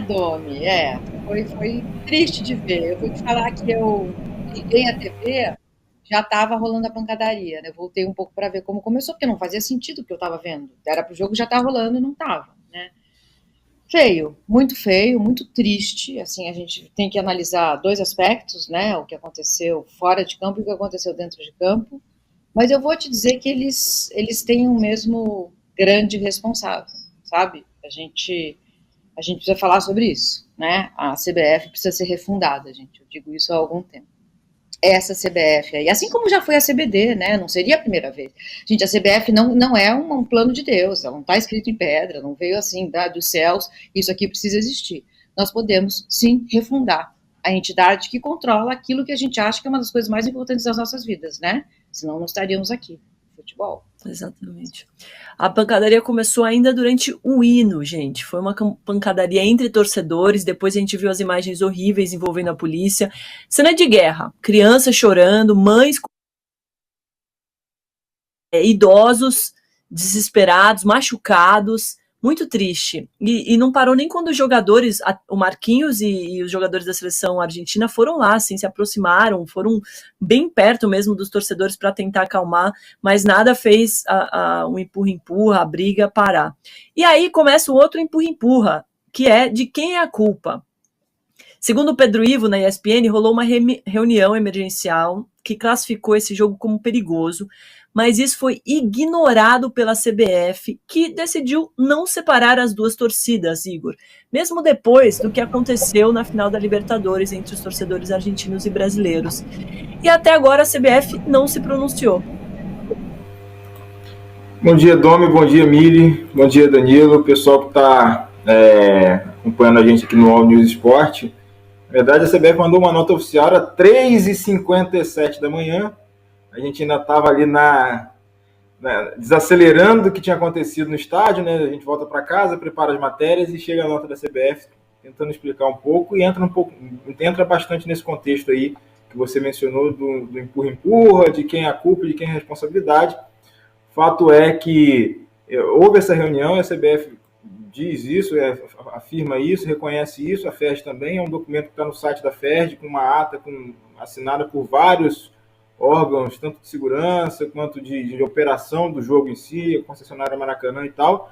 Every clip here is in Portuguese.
Domi, foi triste de ver. Eu vou te falar que eu liguei a TV, já estava rolando a pancadaria, né? Eu voltei um pouco para ver como começou, porque não fazia sentido o que eu estava vendo. Era para o jogo já estar rolando e não estava, né? Feio, muito triste. Assim, a gente tem que analisar dois aspectos, né? O que aconteceu fora de campo e o que aconteceu dentro de campo. Mas eu vou te dizer que eles têm o mesmo grande responsável, sabe? A gente precisa falar sobre isso, né? A CBF precisa ser refundada, gente. Eu digo isso há algum tempo. Essa CBF aí, assim como já foi a CBD, né? Não seria a primeira vez. Gente, a CBF não é um plano de Deus, ela não está escrito em pedra, não veio assim dos céus, isso aqui precisa existir. Nós podemos, sim, refundar a entidade que controla aquilo que a gente acha que é uma das coisas mais importantes das nossas vidas, né? Senão não estaríamos aqui. Futebol. Exatamente. A pancadaria começou ainda durante o hino, gente. Foi uma pancadaria entre torcedores. Depois a gente viu as imagens horríveis envolvendo a polícia. Cena de guerra. Crianças chorando, mães, idosos desesperados, machucados. Muito triste. E não parou nem quando os jogadores, o Marquinhos e os jogadores da seleção argentina foram lá, assim, se aproximaram, foram bem perto mesmo dos torcedores para tentar acalmar, mas nada fez um empurra-empurra, a briga parar. E aí começa o outro empurra-empurra, que é de quem é a culpa. Segundo o Pedro Ivo, na ESPN, rolou uma reunião emergencial que classificou esse jogo como perigoso, mas isso foi ignorado pela CBF, que decidiu não separar as duas torcidas, Igor, mesmo depois do que aconteceu na final da Libertadores entre os torcedores argentinos e brasileiros. E até agora a CBF não se pronunciou. Bom dia, Domi, bom dia, Mili, bom dia, Danilo, o pessoal que está acompanhando a gente aqui no All News Esporte. Na verdade, a CBF mandou uma nota oficial às 3h57 da manhã. A gente ainda estava ali desacelerando o que tinha acontecido no estádio, né? A gente volta para casa, prepara as matérias e chega a nota da CBF tentando explicar um pouco e entra bastante nesse contexto aí que você mencionou do empurra-empurra, de quem é a culpa, de quem é a responsabilidade. Fato é que houve essa reunião, a CBF diz isso, afirma isso, reconhece isso, a FERJ também, é um documento que está no site da FERJ, com uma ata assinada por vários órgãos, tanto de segurança quanto de operação do jogo em si, a concessionária Maracanã e tal,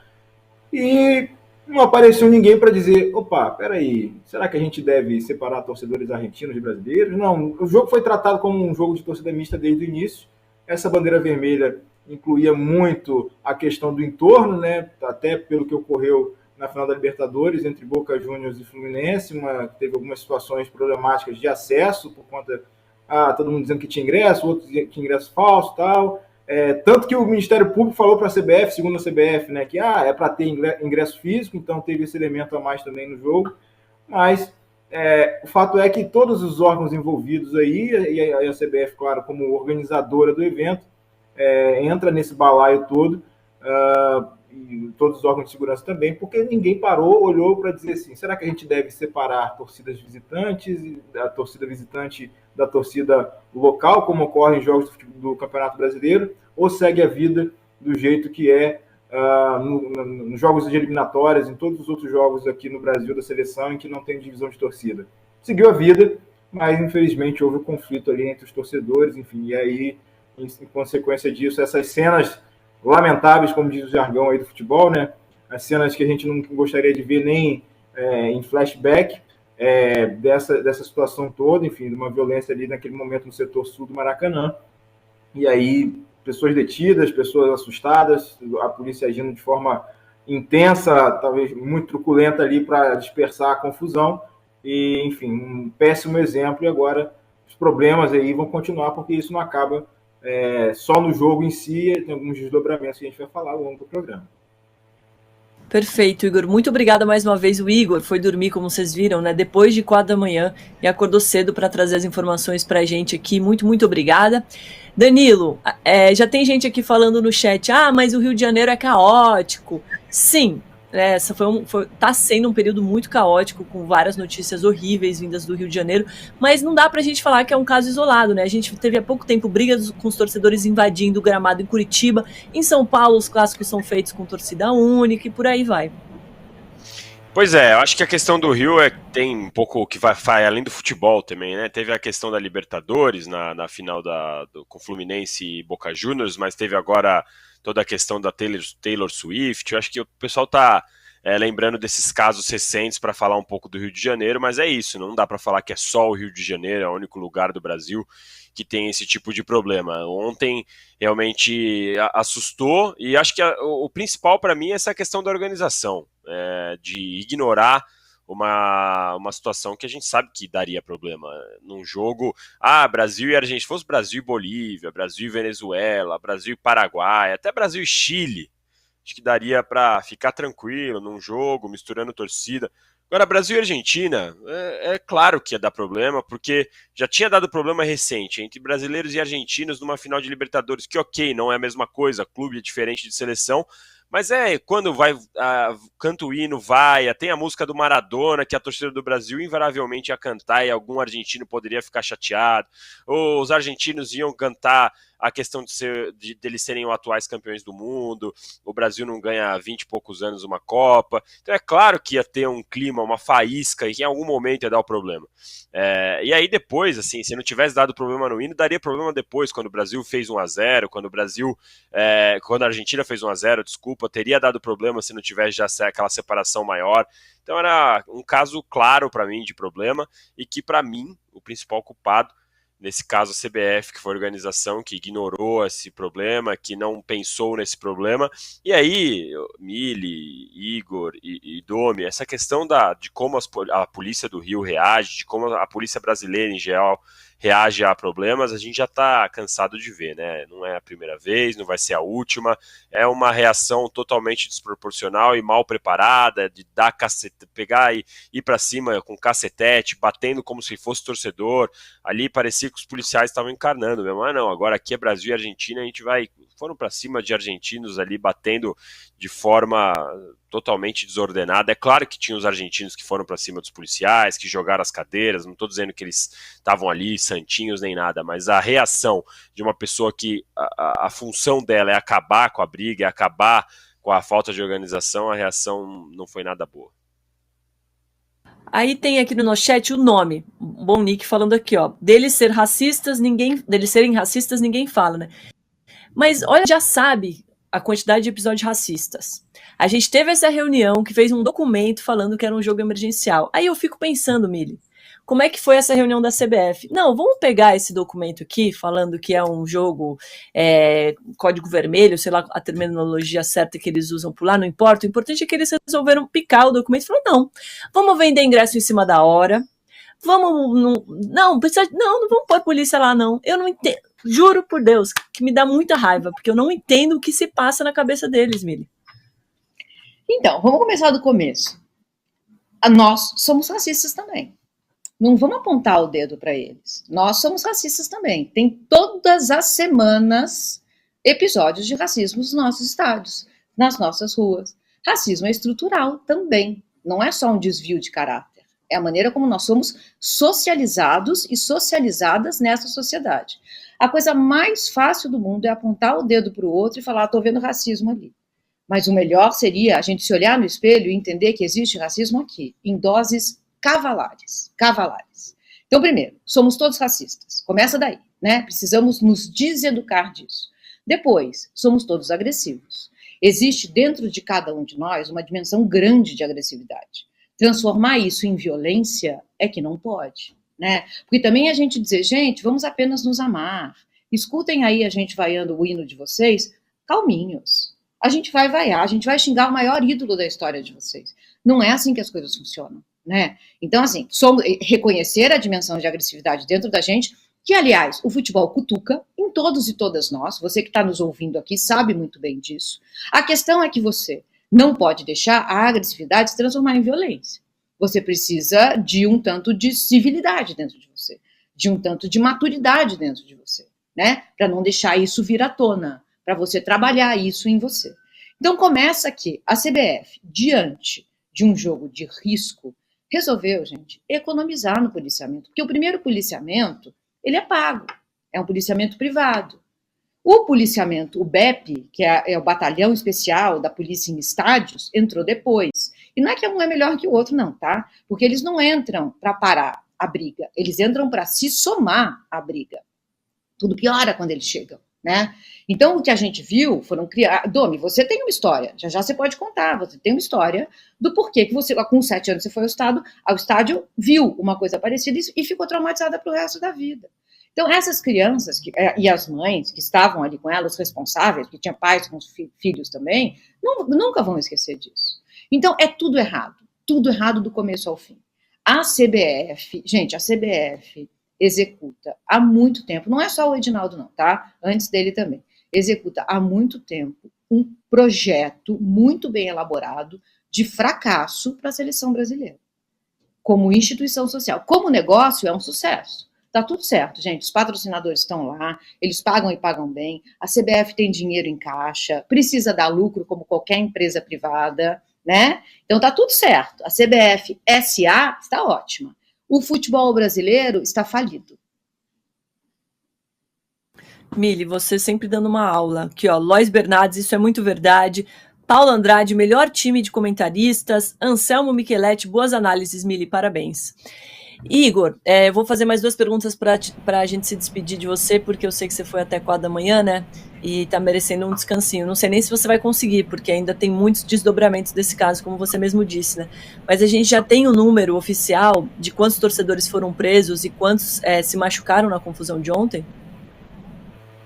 e não apareceu ninguém para dizer, opa, peraí, será que a gente deve separar torcedores argentinos de brasileiros? Não, o jogo foi tratado como um jogo de torcida mista desde o início, essa bandeira vermelha incluía muito a questão do entorno, né? Até pelo que ocorreu na final da Libertadores entre Boca Juniors e Fluminense, teve algumas situações problemáticas de acesso por conta todo mundo dizendo que tinha ingresso, outros dizendo que tinha ingresso falso e tal. Tanto que o Ministério Público falou para a CBF, segundo a CBF, né, que é para ter ingresso físico, então teve esse elemento a mais também no jogo. Mas o fato é que todos os órgãos envolvidos aí, e a CBF, claro, como organizadora do evento, entra nesse balaio todo, e todos os órgãos de segurança também, porque ninguém parou, olhou para dizer assim, será que a gente deve separar torcidas visitantes, a torcida visitante da torcida local, como ocorre em jogos do Campeonato Brasileiro, ou segue a vida do jeito que nos jogos de eliminatórias, em todos os outros jogos aqui no Brasil da seleção, em que não tem divisão de torcida. Seguiu a vida, mas infelizmente houve um conflito ali entre os torcedores, enfim, e aí, em consequência disso, essas cenas lamentáveis, como diz o jargão aí do futebol, né? As cenas que a gente não gostaria de ver nem em flashback, dessa situação toda, enfim, de uma violência ali naquele momento no setor sul do Maracanã. E aí, pessoas detidas, pessoas assustadas, a polícia agindo de forma intensa, talvez muito truculenta ali para dispersar a confusão. E, enfim, um péssimo exemplo. E agora os problemas aí vão continuar, porque isso não acaba só no jogo em si, tem alguns desdobramentos que a gente vai falar ao longo do programa. Perfeito, Igor. Muito obrigada mais uma vez. O Igor foi dormir, como vocês viram, né, depois de 4 da manhã e acordou cedo para trazer as informações para a gente aqui. Muito, muito obrigada. Danilo, já tem gente aqui falando no chat, mas o Rio de Janeiro é caótico. Sim, tá sendo um período muito caótico, com várias notícias horríveis vindas do Rio de Janeiro, mas não dá pra gente falar que é um caso isolado, né? A gente teve há pouco tempo brigas com os torcedores invadindo o gramado em Curitiba, em São Paulo os clássicos são feitos com torcida única e por aí vai. Pois é, eu acho que a questão do Rio tem um pouco que vai além do futebol também, né? Teve a questão da Libertadores na final com Fluminense e Boca Juniors, mas teve agora toda a questão da Taylor Swift. Eu acho que o pessoal tá lembrando desses casos recentes para falar um pouco do Rio de Janeiro, mas é isso, não dá para falar que é só o Rio de Janeiro, é o único lugar do Brasil que tem esse tipo de problema. Ontem realmente assustou, e acho que o principal para mim é essa questão da organização, de ignorar uma situação que a gente sabe que daria problema num jogo. Brasil e Argentina, se fosse Brasil e Bolívia, Brasil e Venezuela, Brasil e Paraguai, até Brasil e Chile, acho que daria para ficar tranquilo num jogo, misturando torcida. Agora, Brasil e Argentina, é claro que ia dar problema, porque já tinha dado problema recente entre brasileiros e argentinos numa final de Libertadores, que ok, não é a mesma coisa, clube é diferente de seleção, mas quando canta o hino, tem a música do Maradona, que a torcida do Brasil invariavelmente ia cantar e algum argentino poderia ficar chateado, ou os argentinos iam cantar a questão deles serem os atuais campeões do mundo, o Brasil não ganha há 20 e poucos anos uma Copa, então é claro que ia ter um clima, uma faísca, e que em algum momento ia dar o problema. E aí depois, assim, se não tivesse dado problema no hino, daria problema depois, quando o Brasil fez 1-0, quando a Argentina fez 1-0, desculpa, teria dado problema se não tivesse já aquela separação maior. Então era um caso claro para mim de problema, e que para mim, o principal culpado, nesse caso a CBF, que foi a organização que ignorou esse problema, que não pensou nesse problema. E aí, Mili, Igor e Domi, essa questão de como a polícia do Rio reage, de como a polícia brasileira em geral reage a problemas, a gente já está cansado de ver, né? Não é a primeira vez, não vai ser a última, é uma reação totalmente desproporcional e mal preparada, de dar pegar e ir para cima com cacetete, batendo como se fosse torcedor. Ali parecia que os policiais estavam encarnando mesmo. Não, agora aqui é Brasil e Argentina, a gente foram para cima de argentinos ali, batendo de forma totalmente desordenada. É claro que tinha os argentinos que foram para cima dos policiais, que jogaram as cadeiras, não estou dizendo que eles estavam ali santinhos nem nada, mas a reação de uma pessoa que a função dela é acabar com a briga, é acabar com a falta de organização, a reação não foi nada boa. Aí tem aqui no nosso chat o nome, Bom Nick falando aqui, ó, deles serem racistas, ninguém fala, né? Mas olha, já sabe a quantidade de episódios racistas. A gente teve essa reunião que fez um documento falando que era um jogo emergencial. Aí eu fico pensando, Mili, como é que foi essa reunião da CBF? Não, vamos pegar esse documento aqui, falando que é um jogo código vermelho, sei lá a terminologia certa que eles usam por lá, não importa. O importante é que eles resolveram picar o documento e falaram, não, vamos vender ingresso em cima da hora, não vamos pôr polícia lá, não. Eu não entendo, juro por Deus, que me dá muita raiva, porque eu não entendo o que se passa na cabeça deles, Mili. Então, vamos começar do começo. Nós somos racistas também. Não vamos apontar o dedo para eles. Nós somos racistas também. Tem todas as semanas episódios de racismo nos nossos estádios, nas nossas ruas. Racismo é estrutural também. Não é só um desvio de caráter. É a maneira como nós somos socializados e socializadas nessa sociedade. A coisa mais fácil do mundo é apontar o dedo para o outro e falar, estou vendo racismo ali. Mas o melhor seria a gente se olhar no espelho e entender que existe racismo aqui, em doses cavalares. Então, primeiro, somos todos racistas. Começa daí, né? Precisamos nos deseducar disso. Depois, somos todos agressivos. Existe dentro de cada um de nós uma dimensão grande de agressividade. Transformar isso em violência é que não pode, né? Porque também a gente dizer, gente, vamos apenas nos amar. Escutem aí a gente vaiando o hino de vocês, calminhos. A gente vai vaiar, a gente vai xingar o maior ídolo da história de vocês. Não é assim que as coisas funcionam, né? Então, assim, reconhecer a dimensão de agressividade dentro da gente, que, aliás, o futebol cutuca em todos e todas nós. Você que está nos ouvindo aqui sabe muito bem disso. A questão é que você não pode deixar a agressividade se transformar em violência. Você precisa de um tanto de civilidade dentro de você, de um tanto de maturidade dentro de você, né? Para não deixar isso vir à tona, para você trabalhar isso em você. Então começa que a CBF, diante de um jogo de risco, resolveu, gente, economizar no policiamento, porque o primeiro policiamento, ele é pago, é um policiamento privado. O policiamento, o BEP, que é o Batalhão Especial da Polícia em Estádios, entrou depois. E não é que um é melhor que o outro, não, tá? Porque eles não entram para parar a briga, eles entram para se somar à briga. Tudo piora quando eles chegam, né? Então, o que a gente viu foram criar... Domi, você tem uma história, já você pode contar, você tem uma história do porquê que você, com 7 anos, você foi ao estádio, viu uma coisa parecida e ficou traumatizada para o resto da vida. Então, essas crianças e as mães que estavam ali com elas, responsáveis, que tinha pais com filhos também, nunca vão esquecer disso. Então, é tudo errado do começo ao fim. A CBF, gente, a CBF executa há muito tempo, não é só o Edinaldo não, tá? Antes dele também, executa há muito tempo um projeto muito bem elaborado de fracasso para a seleção brasileira, como instituição social. Como negócio, é um sucesso. Tá tudo certo, gente, os patrocinadores estão lá, eles pagam e pagam bem, a CBF tem dinheiro em caixa, precisa dar lucro como qualquer empresa privada, né? Então tá tudo certo, a CBF SA está ótima. O futebol brasileiro está falido. Mili, você sempre dando uma aula. Aqui, ó, Lois Bernardes, isso é muito verdade. Paulo Andrade, melhor time de comentaristas. Anselmo Micheletti, boas análises, Mili, parabéns. Igor, vou fazer mais 2 perguntas para a gente se despedir de você, porque eu sei que você foi até 4 da manhã, né? E tá merecendo um descansinho. Não sei nem se você vai conseguir, porque ainda tem muitos desdobramentos desse caso, como você mesmo disse, né? Mas a gente já tem o número oficial de quantos torcedores foram presos e quantos se machucaram na confusão de ontem?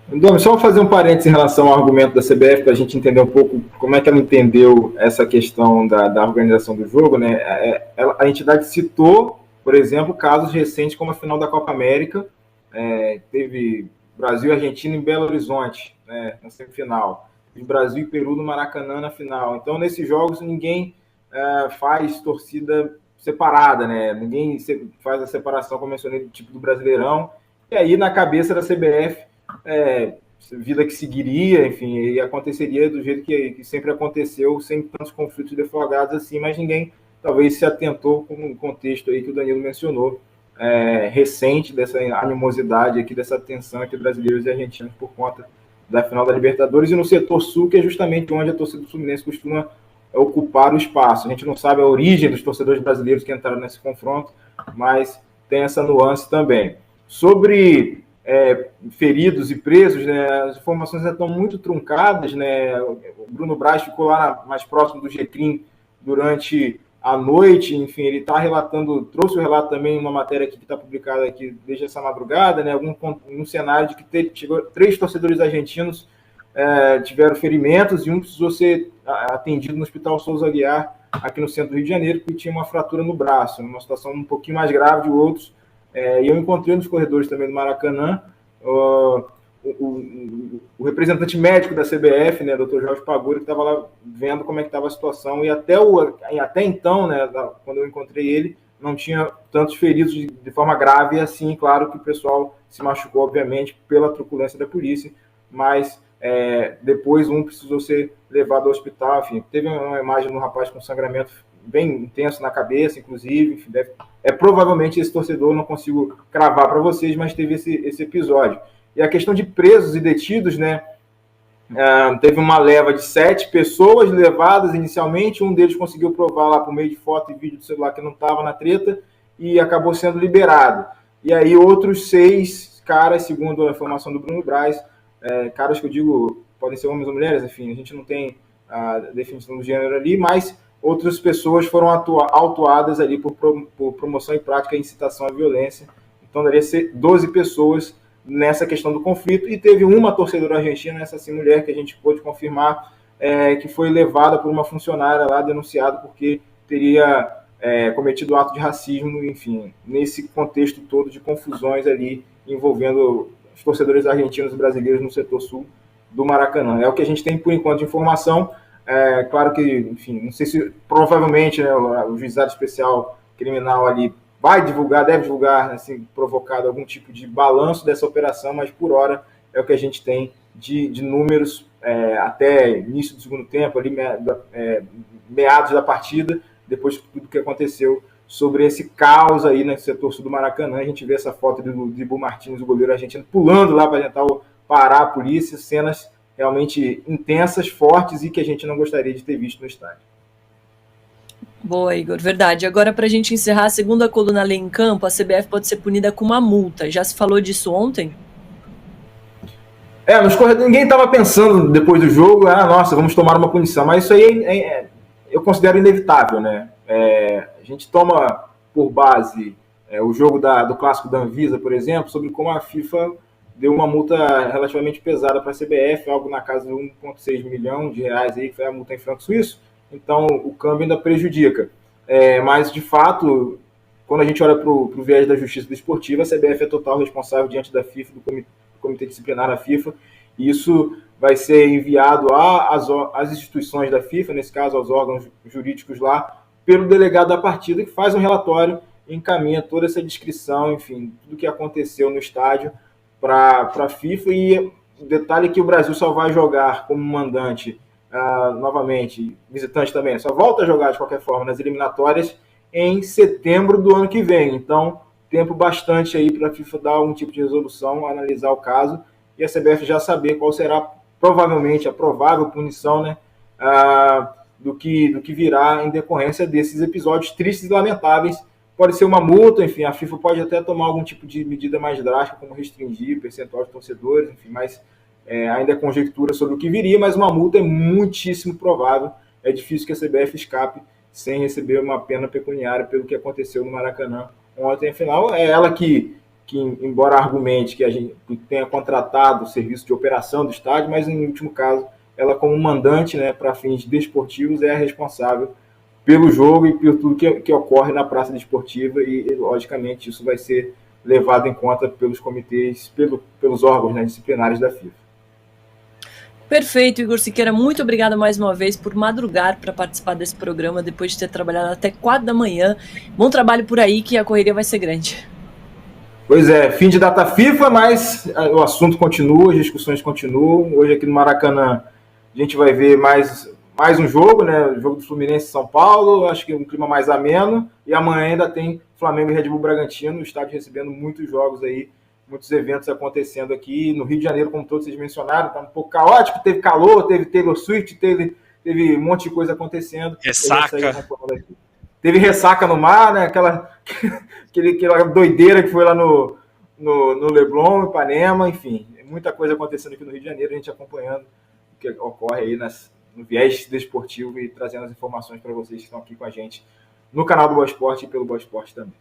Domi, só vou fazer um parênteses em relação ao argumento da CBF, para a gente entender um pouco como é que ela entendeu essa questão da organização do jogo, né? A entidade citou, por exemplo, casos recentes como a final da Copa América, teve Brasil e Argentina em Belo Horizonte, né, na semifinal, e Brasil e Peru no Maracanã na final. Então, nesses jogos, ninguém faz torcida separada, né? Ninguém faz a separação, como eu mencionei, do tipo do Brasileirão. E aí, na cabeça da CBF, vida que seguiria, enfim, e aconteceria do jeito que sempre aconteceu, sem tantos conflitos defogados assim, mas ninguém talvez se atentou com o contexto aí que o Danilo mencionou, recente, dessa animosidade aqui, dessa tensão entre brasileiros e argentinos por conta da final da Libertadores, e no setor sul, que é justamente onde a torcida do Fluminense costuma ocupar o espaço. A gente não sabe a origem dos torcedores brasileiros que entraram nesse confronto, mas tem essa nuance também. Sobre feridos e presos, né, as informações já estão muito truncadas, né? O Bruno Braz ficou lá mais próximo do GCRIM durante a noite, enfim, ele está relatando, trouxe o relato também em uma matéria aqui que está publicada aqui desde essa madrugada, né, um cenário de que chegou 3 torcedores argentinos tiveram ferimentos e um precisou ser atendido no Hospital Souza Aguiar, aqui no centro do Rio de Janeiro, porque tinha uma fratura no braço, uma situação um pouquinho mais grave de outros. E eu encontrei nos corredores também do Maracanã o representante médico da CBF, né, Dr. Jorge Paguri, que estava lá vendo como é que estava a situação, e até então, né, quando eu encontrei ele, não tinha tantos feridos de forma grave assim. Claro que o pessoal se machucou, obviamente, pela truculência da polícia, mas depois um precisou ser levado ao hospital. Enfim, teve uma imagem de um rapaz com sangramento bem intenso na cabeça, inclusive. Enfim, provavelmente esse torcedor, não consigo cravar para vocês, mas teve esse episódio. E a questão de presos e detidos, né? Teve uma leva de 7 pessoas levadas inicialmente, um deles conseguiu provar lá por meio de foto e vídeo do celular que não estava na treta e acabou sendo liberado. E aí outros 6 caras, segundo a informação do Bruno Braz, caras que eu digo, podem ser homens ou mulheres, enfim, a gente não tem a definição do gênero ali, mas outras pessoas foram autuadas ali por promoção e prática e incitação à violência. Então daria ser 12 pessoas nessa questão do conflito, e teve uma torcedora argentina, essa sim, mulher, que a gente pôde confirmar, que foi levada por uma funcionária lá, denunciada porque teria cometido ato de racismo, enfim, nesse contexto todo de confusões ali envolvendo os torcedores argentinos e brasileiros no setor sul do Maracanã. É o que a gente tem por enquanto de informação. Claro que, enfim, não sei se provavelmente, né, o juizado especial criminal ali deve divulgar, assim, provocado algum tipo de balanço dessa operação, mas por hora é o que a gente tem de números até início do segundo tempo, ali, meados da partida, depois de tudo que aconteceu sobre esse caos aí no setor sul do Maracanã. A gente vê essa foto do Dibu Martins, o goleiro argentino, pulando lá para tentar parar a polícia, cenas realmente intensas, fortes, e que a gente não gostaria de ter visto no estádio. Boa, Igor, verdade. Agora, para a gente encerrar a segunda coluna Lei em Campo, a CBF pode ser punida com uma multa. Já se falou disso ontem? Ninguém estava pensando depois do jogo, nossa, vamos tomar uma punição, mas isso aí eu considero inevitável, né? A gente toma por base o jogo do clássico da Anvisa, por exemplo, sobre como a FIFA deu uma multa relativamente pesada para a CBF, algo na casa de 1,6 milhão de reais, aí, que foi a multa em franco suíço. Então, o câmbio ainda prejudica. Mas, de fato, quando a gente olha para o viés da justiça desportiva, a CBF é total responsável diante da FIFA, do Comitê Disciplinar da FIFA, e isso vai ser enviado às instituições da FIFA, nesse caso aos órgãos jurídicos lá, pelo delegado da partida, que faz um relatório e encaminha toda essa descrição, enfim, tudo que aconteceu no estádio para a FIFA. E o detalhe é que o Brasil só vai jogar como mandante, novamente, visitante também, só volta a jogar de qualquer forma nas eliminatórias em setembro do ano que vem. Então, tempo bastante aí para a FIFA dar algum tipo de resolução, analisar o caso, e a CBF já saber qual será provavelmente a provável punição, né, do que virá em decorrência desses episódios tristes e lamentáveis. Pode ser uma multa, enfim, a FIFA pode até tomar algum tipo de medida mais drástica, como restringir o percentual de torcedores, enfim, mas ainda é conjectura sobre o que viria, mas uma multa é muitíssimo provável. É difícil que a CBF escape sem receber uma pena pecuniária pelo que aconteceu no Maracanã ontem. Afinal, é ela que embora argumente que a gente tenha contratado o serviço de operação do estádio, mas, em último caso, ela, como mandante, né, para fins desportivos, é a responsável pelo jogo e por tudo que ocorre na praça desportiva, e, logicamente, isso vai ser levado em conta pelos comitês, pelos órgãos, né, disciplinares da FIFA. Perfeito, Igor Siqueira, muito obrigada mais uma vez por madrugar para participar desse programa, depois de ter trabalhado até 4 da manhã. Bom trabalho por aí, que a correria vai ser grande. Pois é, fim de data FIFA, mas o assunto continua, as discussões continuam. Hoje aqui no Maracanã a gente vai ver mais um jogo, né? O jogo do Fluminense e São Paulo, acho que um clima mais ameno. E amanhã ainda tem Flamengo e Red Bull Bragantino, o estádio recebendo muitos jogos aí, muitos eventos acontecendo aqui. No Rio de Janeiro, como todos vocês mencionaram, está um pouco caótico, teve calor, teve Taylor Swift, teve um monte de coisa acontecendo. Ressaca. Teve ressaca no mar, né? Aquela doideira que foi lá no Leblon, Ipanema, enfim. Muita coisa acontecendo aqui no Rio de Janeiro, a gente acompanhando o que ocorre aí no viés desportivo e trazendo as informações para vocês que estão aqui com a gente no canal do Boa Esporte e pelo Boa Esporte também.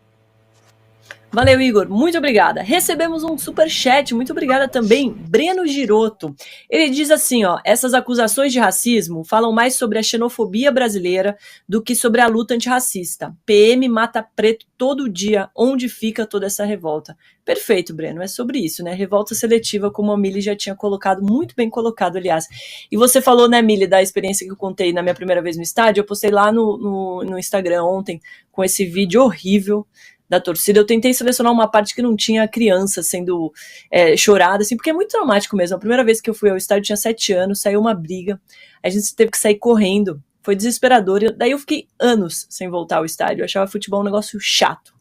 Valeu, Igor. Muito obrigada. Recebemos um superchat. Muito obrigada também, Breno Giroto. Ele diz assim, essas acusações de racismo falam mais sobre a xenofobia brasileira do que sobre a luta antirracista. PM mata preto todo dia. Onde fica toda essa revolta? Perfeito, Breno. É sobre isso, né? Revolta seletiva, como a Mili já tinha colocado, muito bem colocado, aliás. E você falou, né, Mili, da experiência que eu contei na minha primeira vez no estádio. Eu postei lá no Instagram ontem com esse vídeo horrível da torcida. Eu tentei selecionar uma parte que não tinha criança sendo chorada, assim, porque é muito traumático mesmo. A primeira vez que eu fui ao estádio, eu tinha 7 anos, saiu uma briga, a gente teve que sair correndo, foi desesperador. Daí eu fiquei anos sem voltar ao estádio. Eu achava futebol um negócio chato,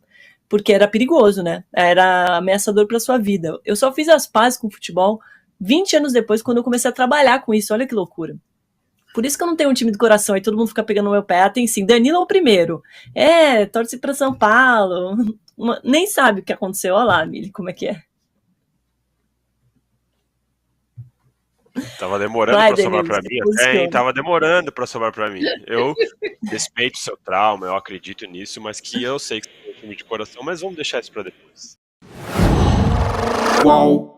porque era perigoso, né? Era ameaçador para sua vida. Eu só fiz as pazes com o futebol 20 anos depois, quando eu comecei a trabalhar com isso. Olha que loucura. Por isso que eu não tenho um time de coração, aí todo mundo fica pegando no meu pé. Tem sim, Danilo é o primeiro. Torce pra São Paulo. Nem sabe o que aconteceu. Olha lá, Mili, como é que é. Tava demorando para sobrar para mim até, hein? Tava demorando para sobrar para mim. Eu respeito o seu trauma, eu acredito nisso, mas que eu sei que você tem um time de coração, mas vamos deixar isso para depois. Qual?